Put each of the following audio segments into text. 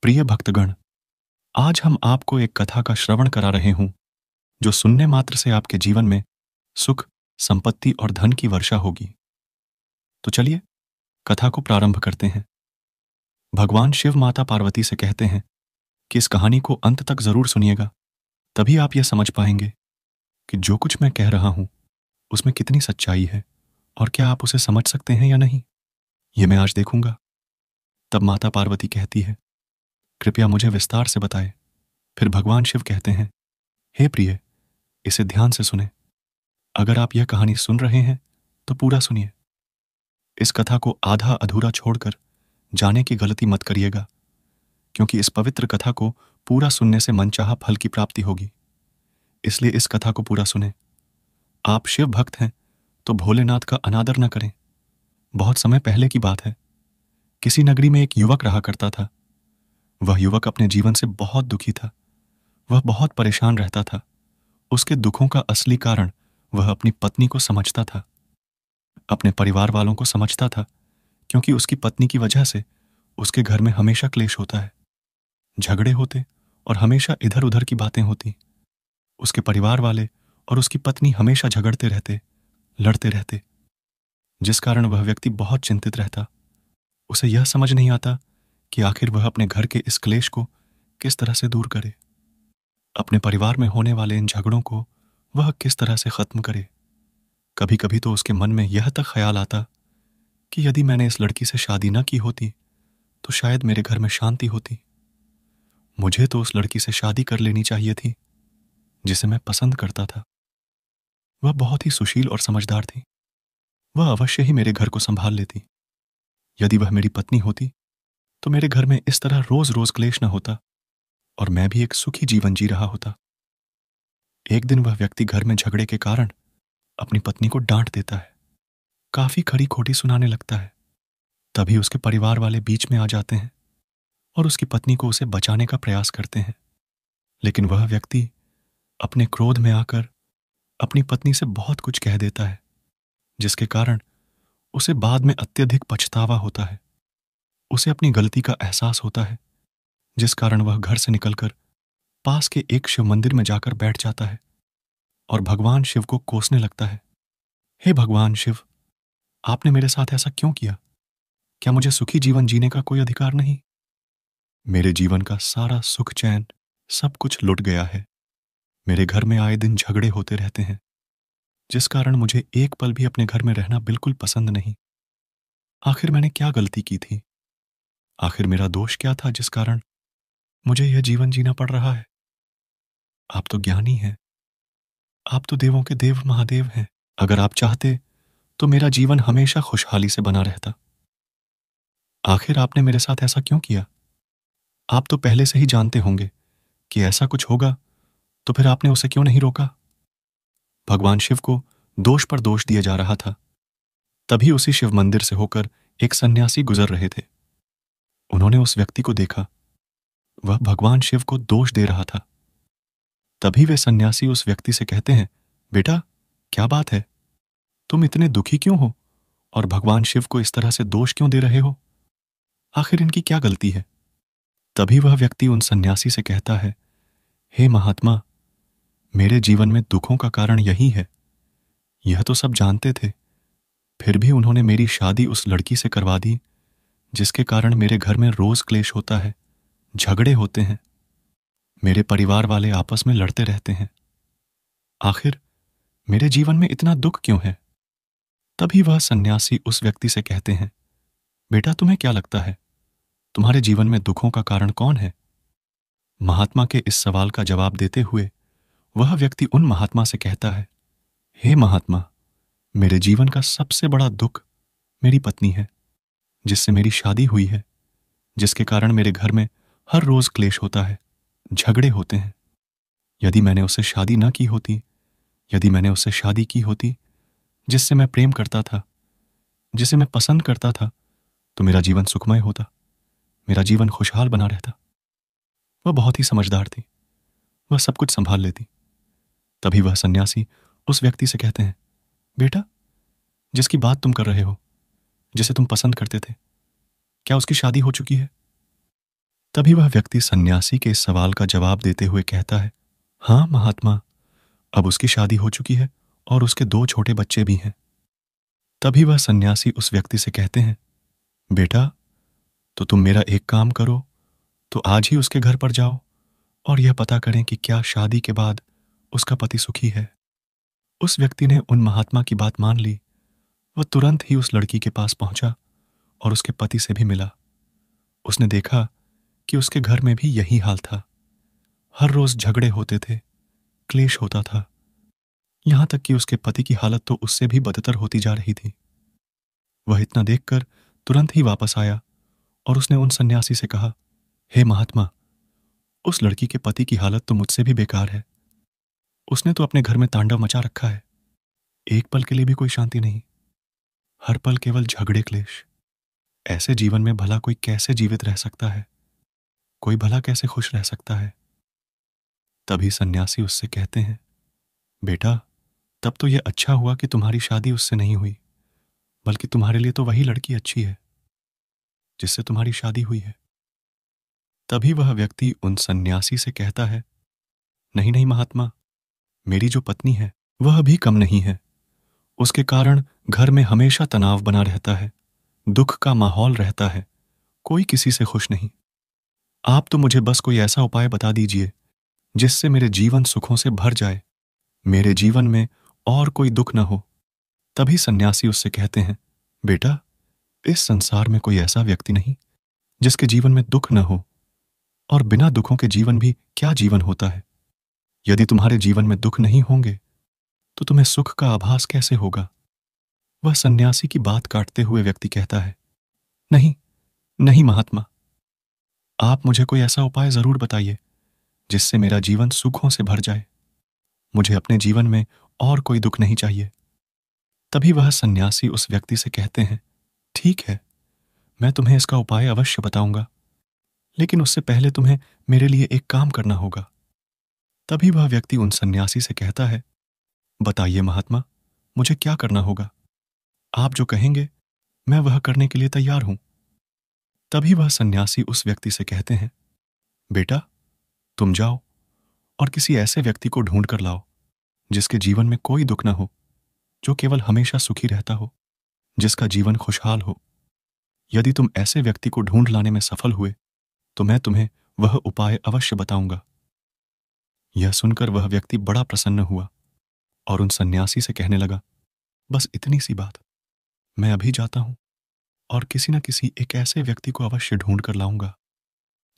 प्रिय भक्तगण, आज हम आपको एक कथा का श्रवण करा रहे हूं जो सुनने मात्र से आपके जीवन में सुख, संपत्ति और धन की वर्षा होगी। तो चलिए कथा को प्रारंभ करते हैं। भगवान शिव माता पार्वती से कहते हैं कि इस कहानी को अंत तक जरूर सुनिएगा, तभी आप यह समझ पाएंगे कि जो कुछ मैं कह रहा हूं उसमें कितनी सच्चाई है और क्या आप उसे समझ सकते हैं या नहीं, ये मैं आज देखूंगा। तब माता पार्वती कहती है, कृपया मुझे विस्तार से बताएं। फिर भगवान शिव कहते हैं, हे प्रिय, इसे ध्यान से सुने। अगर आप यह कहानी सुन रहे हैं तो पूरा सुनिए। इस कथा को आधा अधूरा छोड़कर जाने की गलती मत करिएगा, क्योंकि इस पवित्र कथा को पूरा सुनने से मनचाहा फल की प्राप्ति होगी। इसलिए इस कथा को पूरा सुने। आप शिव भक्त हैं तो भोलेनाथ का अनादर न करें। बहुत समय पहले की बात है। किसी नगरी में एक युवक रहा करता था। वह युवक अपने जीवन से बहुत दुखी था। वह बहुत परेशान रहता था। उसके दुखों का असली कारण वह अपनी पत्नी को समझता था, अपने परिवार वालों को समझता था, क्योंकि उसकी पत्नी की वजह से उसके घर में हमेशा क्लेश होता है, झगड़े होते और हमेशा इधर उधर की बातें होती। उसके परिवार वाले और उसकी पत्नी हमेशा झगड़ते रहते, लड़ते रहते, जिस कारण वह व्यक्ति बहुत चिंतित रहता। उसे यह समझ नहीं आता कि आखिर वह अपने घर के इस क्लेश को किस तरह से दूर करे, अपने परिवार में होने वाले इन झगड़ों को वह किस तरह से खत्म करे। कभी कभी तो उसके मन में यह तक ख्याल आता कि यदि मैंने इस लड़की से शादी न की होती तो शायद मेरे घर में शांति होती। मुझे तो उस लड़की से शादी कर लेनी चाहिए थी जिसे मैं पसंद करता था। वह बहुत ही सुशील और समझदार थी। वह अवश्य ही मेरे घर को संभाल लेती। यदि वह मेरी पत्नी होती तो मेरे घर में इस तरह रोज रोज क्लेश न होता और मैं भी एक सुखी जीवन जी रहा होता। एक दिन वह व्यक्ति घर में झगड़े के कारण अपनी पत्नी को डांट देता है, काफी खरी खोटी सुनाने लगता है। तभी उसके परिवार वाले बीच में आ जाते हैं और उसकी पत्नी को उसे बचाने का प्रयास करते हैं। लेकिन वह व्यक्ति अपने क्रोध में आकर अपनी पत्नी से बहुत कुछ कह देता है, जिसके कारण उसे बाद में अत्यधिक पछतावा होता है। उसे अपनी गलती का एहसास होता है, जिस कारण वह घर से निकलकर पास के एक शिव मंदिर में जाकर बैठ जाता है और भगवान शिव को कोसने लगता है। हे भगवान शिव, आपने मेरे साथ ऐसा क्यों किया? क्या मुझे सुखी जीवन जीने का कोई अधिकार नहीं? मेरे जीवन का सारा सुख चैन सब कुछ लुट गया है। मेरे घर में आए दिन झगड़े होते रहते हैं, जिस कारण मुझे एक पल भी अपने घर में रहना बिल्कुल पसंद नहीं। आखिर मैंने क्या गलती की थी? आखिर मेरा दोष क्या था जिस कारण मुझे यह जीवन जीना पड़ रहा है? आप तो ज्ञानी हैं। आप तो देवों के देव महादेव हैं। अगर आप चाहते तो मेरा जीवन हमेशा खुशहाली से बना रहता। आखिर आपने मेरे साथ ऐसा क्यों किया? आप तो पहले से ही जानते होंगे कि ऐसा कुछ होगा, तो फिर आपने उसे क्यों नहीं रोका? भगवान शिव को दोष पर दोष दिया जा रहा था। तभी उसी शिव मंदिर से होकर एक सन्यासी गुजर रहे थे। उन्होंने उस व्यक्ति को देखा। वह भगवान शिव को दोष दे रहा था। तभी वे सन्यासी उस व्यक्ति से कहते हैं, बेटा, क्या बात है? तुम इतने दुखी क्यों हो और भगवान शिव को इस तरह से दोष क्यों दे रहे हो? आखिर इनकी क्या गलती है? तभी वह व्यक्ति उन सन्यासी से कहता है, हे महात्मा, मेरे जीवन में दुखों का कारण यही है। यह तो सब जानते थे, फिर भी उन्होंने मेरी शादी उस लड़की से करवा दी, जिसके कारण मेरे घर में रोज क्लेश होता है, झगड़े होते हैं। मेरे परिवार वाले आपस में लड़ते रहते हैं। आखिर मेरे जीवन में इतना दुख क्यों है? तभी वह सन्यासी उस व्यक्ति से कहते हैं, बेटा, तुम्हें क्या लगता है, तुम्हारे जीवन में दुखों का कारण कौन है? महात्मा के इस सवाल का जवाब देते हुए वह व्यक्ति उन महात्मा से कहता है, हे महात्मा, मेरे जीवन का सबसे बड़ा दुख मेरी पत्नी है, जिससे मेरी शादी हुई है, जिसके कारण मेरे घर में हर रोज क्लेश होता है, झगड़े होते हैं। यदि मैंने उससे शादी न की होती, यदि मैंने उससे शादी की होती जिससे मैं प्रेम करता था, जिसे मैं पसंद करता था, तो मेरा जीवन सुखमय होता, मेरा जीवन खुशहाल बना रहता। वह बहुत ही समझदार थी, वह सब कुछ संभाल लेती। तभी वह सन्यासी उस व्यक्ति से कहते हैं, बेटा, जिसकी बात तुम कर रहे हो, जिसे तुम पसंद करते थे, क्या उसकी शादी हो चुकी है? तभी वह व्यक्ति सन्यासी के इस सवाल का जवाब देते हुए कहता है, हाँ महात्मा, अब उसकी शादी हो चुकी है और उसके 2 छोटे बच्चे भी हैं। तभी वह सन्यासी उस व्यक्ति से कहते हैं, बेटा, तो तुम मेरा एक काम करो, तो आज ही उसके घर पर जाओ और यह पता करें कि क्या शादी के बाद उसका पति सुखी है। उस व्यक्ति ने उन महात्मा की बात मान ली। वह तुरंत ही उस लड़की के पास पहुंचा और उसके पति से भी मिला। उसने देखा कि उसके घर में भी यही हाल था। हर रोज झगड़े होते थे, क्लेश होता था, यहां तक कि उसके पति की हालत तो उससे भी बदतर होती जा रही थी। वह इतना देखकर तुरंत ही वापस आया और उसने उन सन्यासी से कहा, हे महात्मा, उस लड़की के पति की हालत तो मुझसे भी बेकार है। उसने तो अपने घर में तांडव मचा रखा है। एक पल के लिए भी कोई शांति नहीं, हर पल केवल झगड़े क्लेश। ऐसे जीवन में भला कोई कैसे जीवित रह सकता है? कोई भला कैसे खुश रह सकता है? तभी सन्यासी उससे कहते हैं, बेटा, तब तो यह अच्छा हुआ कि तुम्हारी शादी उससे नहीं हुई, बल्कि तुम्हारे लिए तो वही लड़की अच्छी है जिससे तुम्हारी शादी हुई है। तभी वह व्यक्ति उन सन्यासी से कहता है, नहीं नहीं महात्मा, मेरी जो पत्नी है वह भी कम नहीं है। उसके कारण घर में हमेशा तनाव बना रहता है, दुख का माहौल रहता है, कोई किसी से खुश नहीं। आप तो मुझे बस कोई ऐसा उपाय बता दीजिए जिससे मेरे जीवन सुखों से भर जाए, मेरे जीवन में और कोई दुख न हो। तभी सन्यासी उससे कहते हैं, बेटा, इस संसार में कोई ऐसा व्यक्ति नहीं जिसके जीवन में दुख न हो, और बिना दुखों के जीवन भी क्या जीवन होता है। यदि तुम्हारे जीवन में दुख नहीं होंगे तो तुम्हें सुख का आभास कैसे होगा? वह सन्यासी की बात काटते हुए व्यक्ति कहता है, नहीं नहीं महात्मा, आप मुझे कोई ऐसा उपाय जरूर बताइए जिससे मेरा जीवन सुखों से भर जाए। मुझे अपने जीवन में और कोई दुख नहीं चाहिए। तभी वह सन्यासी उस व्यक्ति से कहते हैं, ठीक है, मैं तुम्हें इसका उपाय अवश्य बताऊंगा, लेकिन उससे पहले तुम्हें मेरे लिए एक काम करना होगा। तभी वह व्यक्ति उन सन्यासी से कहता है, बताइए महात्मा, मुझे क्या करना होगा? आप जो कहेंगे मैं वह करने के लिए तैयार हूं। तभी वह सन्यासी उस व्यक्ति से कहते हैं, बेटा, तुम जाओ और किसी ऐसे व्यक्ति को ढूंढ कर लाओ जिसके जीवन में कोई दुख न हो, जो केवल हमेशा सुखी रहता हो, जिसका जीवन खुशहाल हो। यदि तुम ऐसे व्यक्ति को ढूंढ लाने में सफल हुए तो मैं तुम्हें वह उपाय अवश्य बताऊंगा। यह सुनकर वह व्यक्ति बड़ा प्रसन्न हुआ और उन सन्यासी से कहने लगा, बस इतनी सी बात, मैं अभी जाता हूं और किसी न किसी एक ऐसे व्यक्ति को अवश्य ढूंढ कर लाऊंगा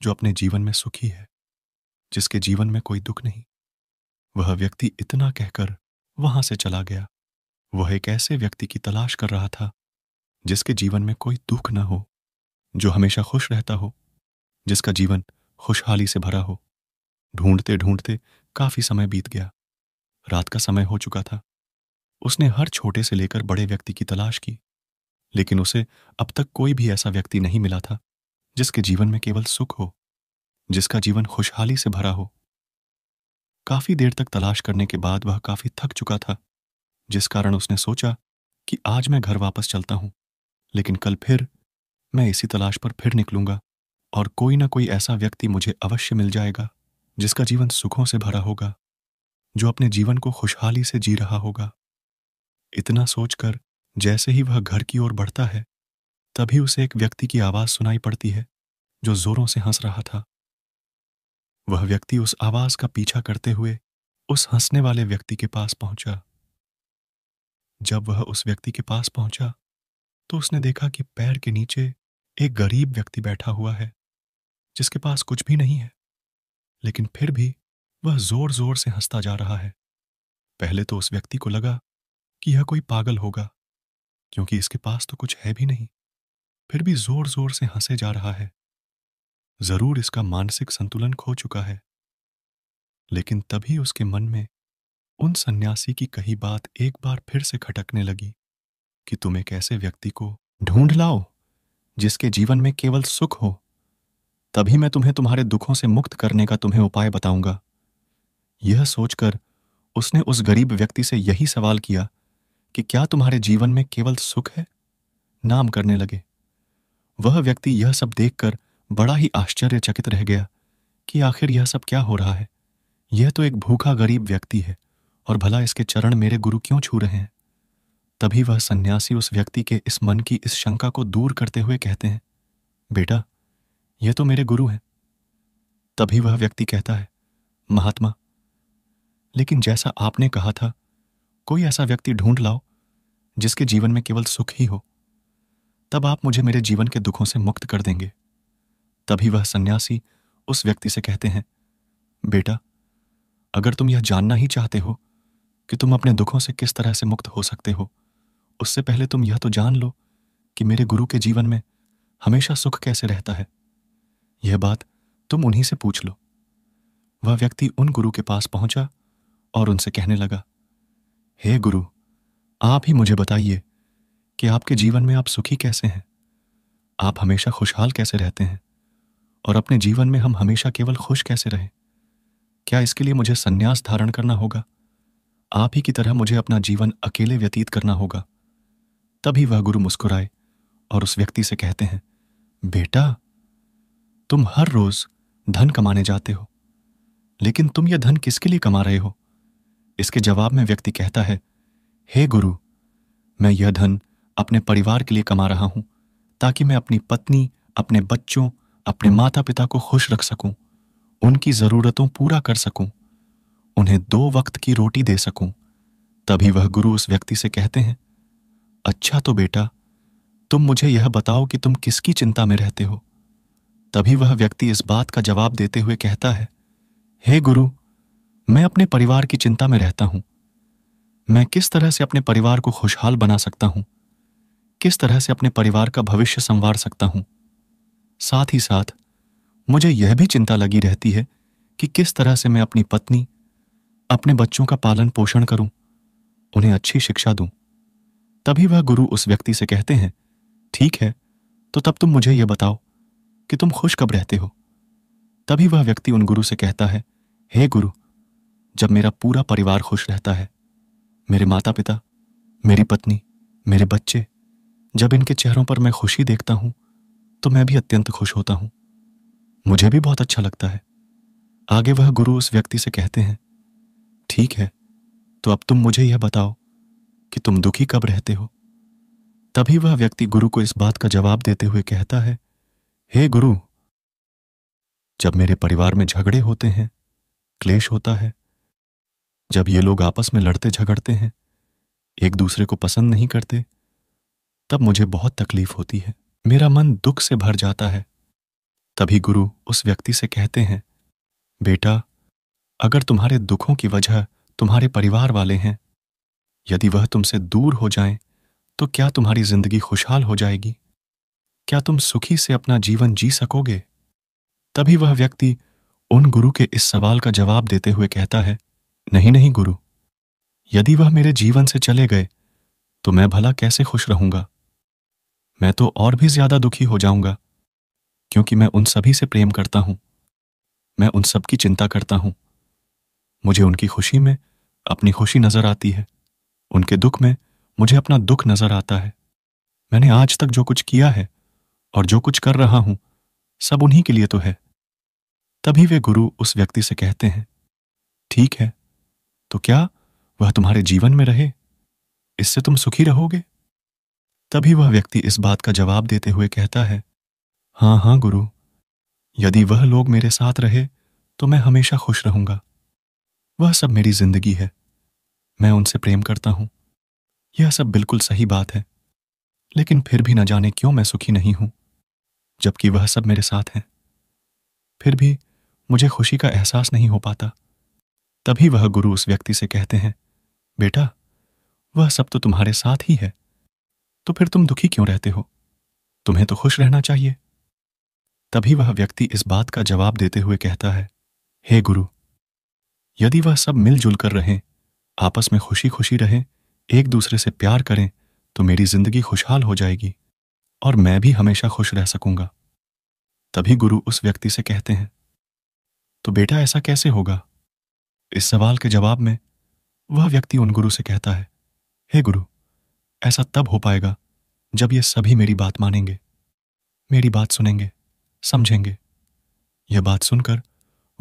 जो अपने जीवन में सुखी है, जिसके जीवन में कोई दुख नहीं। वह व्यक्ति इतना कहकर वहां से चला गया। वह एक ऐसे व्यक्ति की तलाश कर रहा था जिसके जीवन में कोई दुख न हो, जो हमेशा खुश रहता हो, जिसका जीवन खुशहाली से भरा हो। ढूंढते ढूंढते काफी समय बीत गया। रात का समय हो चुका था। उसने हर छोटे से लेकर बड़े व्यक्ति की तलाश की, लेकिन उसे अब तक कोई भी ऐसा व्यक्ति नहीं मिला था जिसके जीवन में केवल सुख हो, जिसका जीवन खुशहाली से भरा हो। काफी देर तक तलाश करने के बाद वह काफी थक चुका था, जिस कारण उसने सोचा कि आज मैं घर वापस चलता हूं, लेकिन कल फिर मैं इसी तलाश पर फिर निकलूंगा और कोई ना कोई ऐसा व्यक्ति मुझे अवश्य मिल जाएगा जिसका जीवन सुखों से भरा होगा, जो अपने जीवन को खुशहाली से जी रहा होगा। इतना सोचकर जैसे ही वह घर की ओर बढ़ता है, तभी उसे एक व्यक्ति की आवाज सुनाई पड़ती है जो जोरों से हंस रहा था। वह व्यक्ति उस आवाज का पीछा करते हुए उस हंसने वाले व्यक्ति के पास पहुंचा। जब वह उस व्यक्ति के पास पहुंचा तो उसने देखा कि पैर के नीचे एक गरीब व्यक्ति बैठा हुआ है, जिसके पास कुछ भी नहीं है, लेकिन फिर भी वह जोर जोर से हंसता जा रहा है। पहले तो उस व्यक्ति को लगा कि यह कोई पागल होगा, क्योंकि इसके पास तो कुछ है भी नहीं, फिर भी जोर जोर से हंसे जा रहा है। जरूर इसका मानसिक संतुलन खो चुका है। लेकिन तभी उसके मन में उन सन्यासी की कही बात एक बार फिर से खटकने लगी कि तुम एक ऐसे व्यक्ति को ढूंढ लाओ जिसके जीवन में केवल सुख हो, तभी मैं तुम्हें तुम्हारे दुखों से मुक्त करने का तुम्हें उपाय बताऊंगा। यह सोचकर उसने उस गरीब व्यक्ति से यही सवाल किया कि क्या तुम्हारे जीवन में केवल सुख है? नाम करने लगे। वह व्यक्ति यह सब देखकर बड़ा ही आश्चर्यचकित रह गया कि आखिर यह सब क्या हो रहा है। यह तो एक भूखा गरीब व्यक्ति है और भला इसके चरण मेरे गुरु क्यों छू रहे हैं। तभी वह सन्यासी उस व्यक्ति के इस मन की इस शंका को दूर करते हुए कहते हैं, बेटा, यह तो मेरे गुरु हैं। तभी वह व्यक्ति कहता है, महात्मा, लेकिन जैसा आपने कहा था, कोई ऐसा व्यक्ति ढूंढ लाओ जिसके जीवन में केवल सुख ही हो, तब आप मुझे मेरे जीवन के दुखों से मुक्त कर देंगे। तभी वह सन्यासी उस व्यक्ति से कहते हैं, बेटा, अगर तुम यह जानना ही चाहते हो कि तुम अपने दुखों से किस तरह से मुक्त हो सकते हो, उससे पहले तुम यह तो जान लो कि मेरे गुरु के जीवन में हमेशा सुख कैसे रहता है। यह बात तुम उन्हीं से पूछ लो। वह व्यक्ति उन गुरु के पास पहुंचा और उनसे कहने लगा, हे गुरु, आप ही मुझे बताइए कि आपके जीवन में आप सुखी कैसे हैं, आप हमेशा खुशहाल कैसे रहते हैं और अपने जीवन में हम हमेशा केवल खुश कैसे रहें। क्या इसके लिए मुझे संन्यास धारण करना होगा? आप ही की तरह मुझे अपना जीवन अकेले व्यतीत करना होगा? तभी वह गुरु मुस्कुराए और उस व्यक्ति से कहते हैं, बेटा, तुम हर रोज धन कमाने जाते हो, लेकिन तुम यह धन किसके लिए कमा रहे हो? इसके जवाब में व्यक्ति कहता है, हे गुरु, मैं यह धन अपने परिवार के लिए कमा रहा हूं ताकि मैं अपनी पत्नी, अपने बच्चों, अपने माता पिता को खुश रख सकूं, उनकी जरूरतों पूरा कर सकूं, उन्हें 2 वक्त की रोटी दे सकूं। तभी वह गुरु उस व्यक्ति से कहते हैं, अच्छा तो बेटा, तुम मुझे यह बताओ कि तुम किसकी चिंता में रहते हो। तभी वह व्यक्ति इस बात का जवाब देते हुए कहता है, हे गुरु, मैं अपने परिवार की चिंता में रहता हूं। मैं किस तरह से अपने परिवार को खुशहाल बना सकता हूं, किस तरह से अपने परिवार का भविष्य संवार सकता हूं। साथ ही साथ मुझे यह भी चिंता लगी रहती है कि किस तरह से मैं अपनी पत्नी, अपने बच्चों का पालन पोषण करूं, उन्हें अच्छी शिक्षा दूं। तभी वह गुरु उस व्यक्ति से कहते हैं, ठीक है, तो तब तुम मुझे यह बताओ कि तुम खुश कब रहते हो। तभी वह व्यक्ति उन गुरु से कहता है, हे गुरु, जब मेरा पूरा परिवार खुश रहता है, मेरे माता पिता, मेरी पत्नी, मेरे बच्चे, जब इनके चेहरों पर मैं खुशी देखता हूं तो मैं भी अत्यंत खुश होता हूं, मुझे भी बहुत अच्छा लगता है। आगे वह गुरु उस व्यक्ति से कहते हैं, ठीक है, तो अब तुम मुझे यह बताओ कि तुम दुखी कब रहते हो। तभी वह व्यक्ति गुरु को इस बात का जवाब देते हुए कहता है, हे गुरु, जब मेरे परिवार में झगड़े होते हैं, क्लेश होता है, जब ये लोग आपस में लड़ते झगड़ते हैं, एक दूसरे को पसंद नहीं करते, तब मुझे बहुत तकलीफ होती है, मेरा मन दुख से भर जाता है। तभी गुरु उस व्यक्ति से कहते हैं, बेटा, अगर तुम्हारे दुखों की वजह तुम्हारे परिवार वाले हैं, यदि वह तुमसे दूर हो जाएं, तो क्या तुम्हारी जिंदगी खुशहाल हो जाएगी? क्या तुम सुखी से अपना जीवन जी सकोगे? तभी वह व्यक्ति उन गुरु के इस सवाल का जवाब देते हुए कहता है, नहीं नहीं गुरु, यदि वह मेरे जीवन से चले गए तो मैं भला कैसे खुश रहूंगा? मैं तो और भी ज्यादा दुखी हो जाऊंगा, क्योंकि मैं उन सभी से प्रेम करता हूं, मैं उन सब की चिंता करता हूं। मुझे उनकी खुशी में अपनी खुशी नजर आती है, उनके दुख में मुझे अपना दुख नजर आता है। मैंने आज तक जो कुछ किया है और जो कुछ कर रहा हूं, सब उन्हीं के लिए तो है। तभी वे गुरु उस व्यक्ति से कहते हैं, ठीक है, तो क्या वह तुम्हारे जीवन में रहे, इससे तुम सुखी रहोगे? तभी वह व्यक्ति इस बात का जवाब देते हुए कहता है, हाँ हाँ गुरु, यदि वह लोग मेरे साथ रहे तो मैं हमेशा खुश रहूंगा। वह सब मेरी जिंदगी है, मैं उनसे प्रेम करता हूं, यह सब बिल्कुल सही बात है, लेकिन फिर भी न जाने क्यों मैं सुखी नहीं हूं, जबकि वह सब मेरे साथ हैं। फिर भी मुझे खुशी का एहसास नहीं हो पाता। तभी वह गुरु उस व्यक्ति से कहते हैं, बेटा, वह सब तो तुम्हारे साथ ही है, तो फिर तुम दुखी क्यों रहते हो? तुम्हें तो खुश रहना चाहिए। तभी वह व्यक्ति इस बात का जवाब देते हुए कहता है, हे गुरु, यदि वह सब मिलजुल कर रहें, आपस में खुशी खुशी रहें, एक दूसरे से प्यार करें, तो मेरी जिंदगी खुशहाल हो जाएगी और मैं भी हमेशा खुश रह सकूंगा। तभी गुरु उस व्यक्ति से कहते हैं, तो बेटा ऐसा कैसे होगा? इस सवाल के जवाब में वह व्यक्ति उन गुरु से कहता है, हे गुरु, ऐसा तब हो पाएगा जब ये सभी मेरी बात मानेंगे, मेरी बात सुनेंगे, समझेंगे। यह बात सुनकर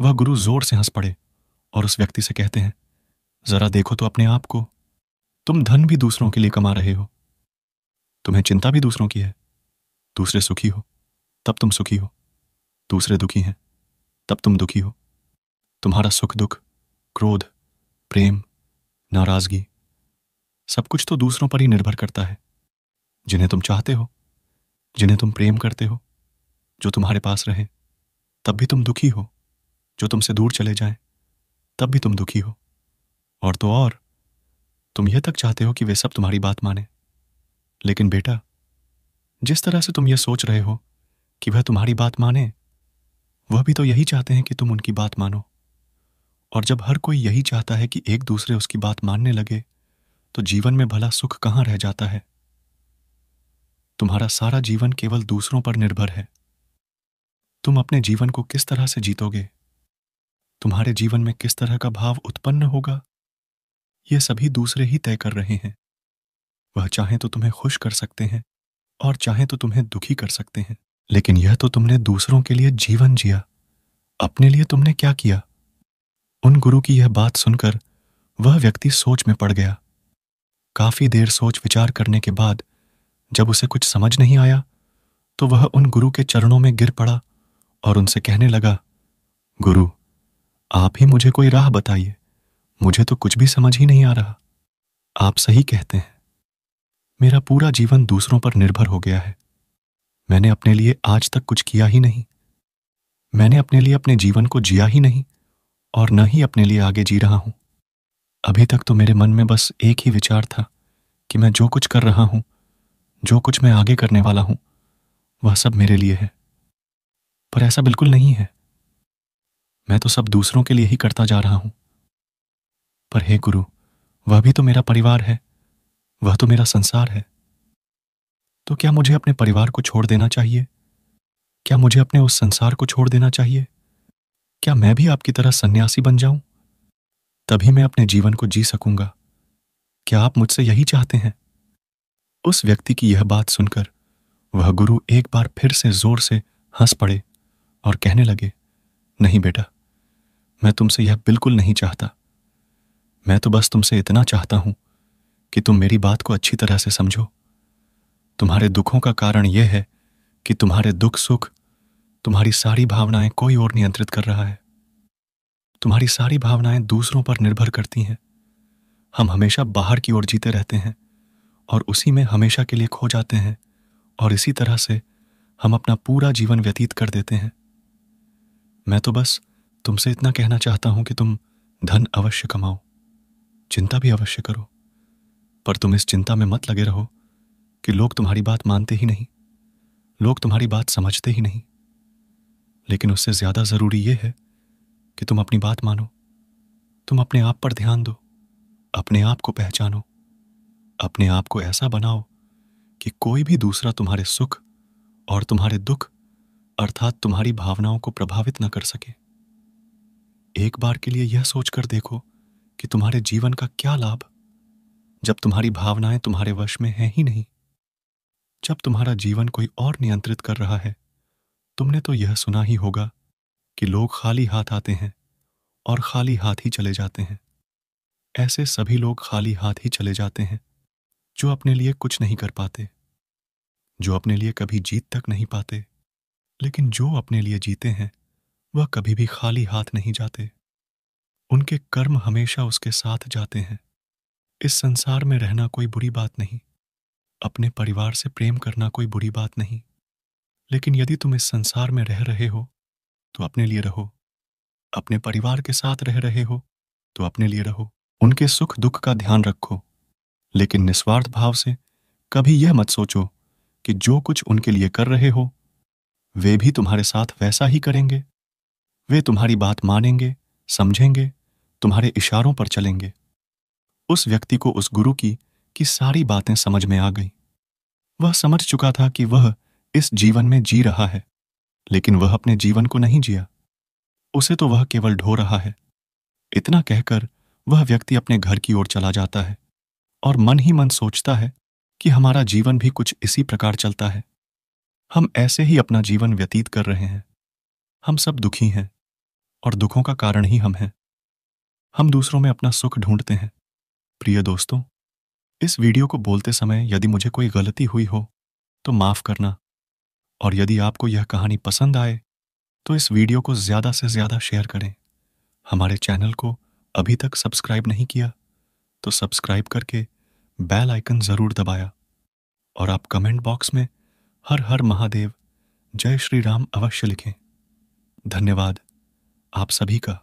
वह गुरु जोर से हंस पड़े और उस व्यक्ति से कहते हैं, जरा देखो तो अपने आप को। तुम धन भी दूसरों के लिए कमा रहे हो, तुम्हें चिंता भी दूसरों की है। दूसरे सुखी हो तब तुम सुखी हो, दूसरे दुखी हैं तब तुम दुखी हो। तुम्हारा सुख दुख, क्रोध, प्रेम, नाराजगी, सब कुछ तो दूसरों पर ही निर्भर करता है। जिन्हें तुम चाहते हो, जिन्हें तुम प्रेम करते हो, जो तुम्हारे पास रहे, तब भी तुम दुखी हो। जो तुमसे दूर चले जाएं, तब भी तुम दुखी हो। और तो और, तुम यह तक चाहते हो कि वे सब तुम्हारी बात माने। लेकिन बेटा, जिस तरह से तुम यह सोच रहे हो कि वह तुम्हारी बात माने, वह भी तो यही चाहते हैं कि तुम उनकी बात मानो। और जब हर कोई यही चाहता है कि एक दूसरे उसकी बात मानने लगे, तो जीवन में भला सुख कहां रह जाता है। तुम्हारा सारा जीवन केवल दूसरों पर निर्भर है। तुम अपने जीवन को किस तरह से जीतोगे, तुम्हारे जीवन में किस तरह का भाव उत्पन्न होगा, यह सभी दूसरे ही तय कर रहे हैं। वह चाहे तो तुम्हें खुश कर सकते हैं और चाहे तो तुम्हें दुखी कर सकते हैं। लेकिन यह तो तुमने दूसरों के लिए जीवन जिया, अपने लिए तुमने क्या किया। उन गुरु की यह बात सुनकर वह व्यक्ति सोच में पड़ गया। काफी देर सोच विचार करने के बाद जब उसे कुछ समझ नहीं आया, तो वह उन गुरु के चरणों में गिर पड़ा और उनसे कहने लगा, गुरु, आप ही मुझे कोई राह बताइए, मुझे तो कुछ भी समझ ही नहीं आ रहा। आप सही कहते हैं, मेरा पूरा जीवन दूसरों पर निर्भर हो गया है। मैंने अपने लिए आज तक कुछ किया ही नहीं। मैंने अपने लिए अपने जीवन को जिया ही नहीं और न ही अपने लिए आगे जी रहा हूं। अभी तक तो मेरे मन में बस एक ही विचार था कि मैं जो कुछ कर रहा हूं, जो कुछ मैं आगे करने वाला हूं, वह सब मेरे लिए है। पर ऐसा बिल्कुल नहीं है। मैं तो सब दूसरों के लिए ही करता जा रहा हूं। पर हे गुरु, वह भी तो मेरा परिवार है, वह तो मेरा संसार है। तो क्या मुझे अपने परिवार को छोड़ देना चाहिए? क्या मुझे अपने उस संसार को छोड़ देना चाहिए? क्या मैं भी आपकी तरह सन्यासी बन जाऊं? तभी मैं अपने जीवन को जी सकूंगा। क्या आप मुझसे यही चाहते हैं? उस व्यक्ति की यह बात सुनकर वह गुरु एक बार फिर से जोर से हंस पड़े और कहने लगे, नहीं बेटा, मैं तुमसे यह बिल्कुल नहीं चाहता। मैं तो बस तुमसे इतना चाहता हूं कि तुम मेरी बात को अच्छी तरह से समझो। तुम्हारे दुखों का कारण यह है कि तुम्हारे दुख सुख, तुम्हारी सारी भावनाएं कोई और नियंत्रित कर रहा है। तुम्हारी सारी भावनाएं दूसरों पर निर्भर करती हैं। हम हमेशा बाहर की ओर जीते रहते हैं और उसी में हमेशा के लिए खो जाते हैं, और इसी तरह से हम अपना पूरा जीवन व्यतीत कर देते हैं। मैं तो बस तुमसे इतना कहना चाहता हूं कि तुम धन अवश्य कमाओ, चिंता भी अवश्य करो, पर तुम इस चिंता में मत लगे रहो कि लोग तुम्हारी बात मानते ही नहीं, लोग तुम्हारी बात समझते ही नहीं। लेकिन उससे ज्यादा जरूरी यह है कि तुम अपनी बात मानो। तुम अपने आप पर ध्यान दो, अपने आप को पहचानो, अपने आप को ऐसा बनाओ कि कोई भी दूसरा तुम्हारे सुख और तुम्हारे दुख, अर्थात तुम्हारी भावनाओं को प्रभावित न कर सके। एक बार के लिए यह सोचकर देखो कि तुम्हारे जीवन का क्या लाभ, जब तुम्हारी भावनाएं तुम्हारे वश में हैं ही नहीं, जब तुम्हारा जीवन कोई और नियंत्रित कर रहा है। तुमने तो यह सुना ही होगा कि लोग खाली हाथ आते हैं और खाली हाथ ही चले जाते हैं। ऐसे सभी लोग खाली हाथ ही चले जाते हैं जो अपने लिए कुछ नहीं कर पाते, जो अपने लिए कभी जीत तक नहीं पाते। लेकिन जो अपने लिए जीते हैं, वह कभी भी खाली हाथ नहीं जाते। उनके कर्म हमेशा उसके साथ जाते हैं। इस संसार में रहना कोई बुरी बात नहीं, अपने परिवार से प्रेम करना कोई बुरी बात नहीं। लेकिन यदि तुम इस संसार में रह रहे हो तो अपने लिए रहो, अपने परिवार के साथ रह रहे हो तो अपने लिए रहो। उनके सुख दुख का ध्यान रखो, लेकिन निस्वार्थ भाव से कभी यह मत सोचो कि जो कुछ उनके लिए कर रहे हो, वे भी तुम्हारे साथ वैसा ही करेंगे। वे तुम्हारी बात मानेंगे, समझेंगे, तुम्हारे इशारों पर चलेंगे। उस व्यक्ति को उस गुरु की सारी बातें समझ में आ गई। वह समझ चुका था कि वह इस जीवन में जी रहा है, लेकिन वह अपने जीवन को नहीं जिया। उसे तो वह केवल ढो रहा है। इतना कहकर वह व्यक्ति अपने घर की ओर चला जाता है और मन ही मन सोचता है कि हमारा जीवन भी कुछ इसी प्रकार चलता है। हम ऐसे ही अपना जीवन व्यतीत कर रहे हैं। हम सब दुखी हैं और दुखों का कारण ही हम हैं। हम दूसरों में अपना सुख ढूंढते हैं। प्रिय दोस्तों, इस वीडियो को बोलते समय यदि मुझे कोई गलती हुई हो तो माफ करना, और यदि आपको यह कहानी पसंद आए तो इस वीडियो को ज़्यादा से ज़्यादा शेयर करें। हमारे चैनल को अभी तक सब्सक्राइब नहीं किया तो सब्सक्राइब करके बेल आइकन ज़रूर दबाया, और आप कमेंट बॉक्स में हर हर महादेव, जय श्री राम अवश्य लिखें। धन्यवाद आप सभी का।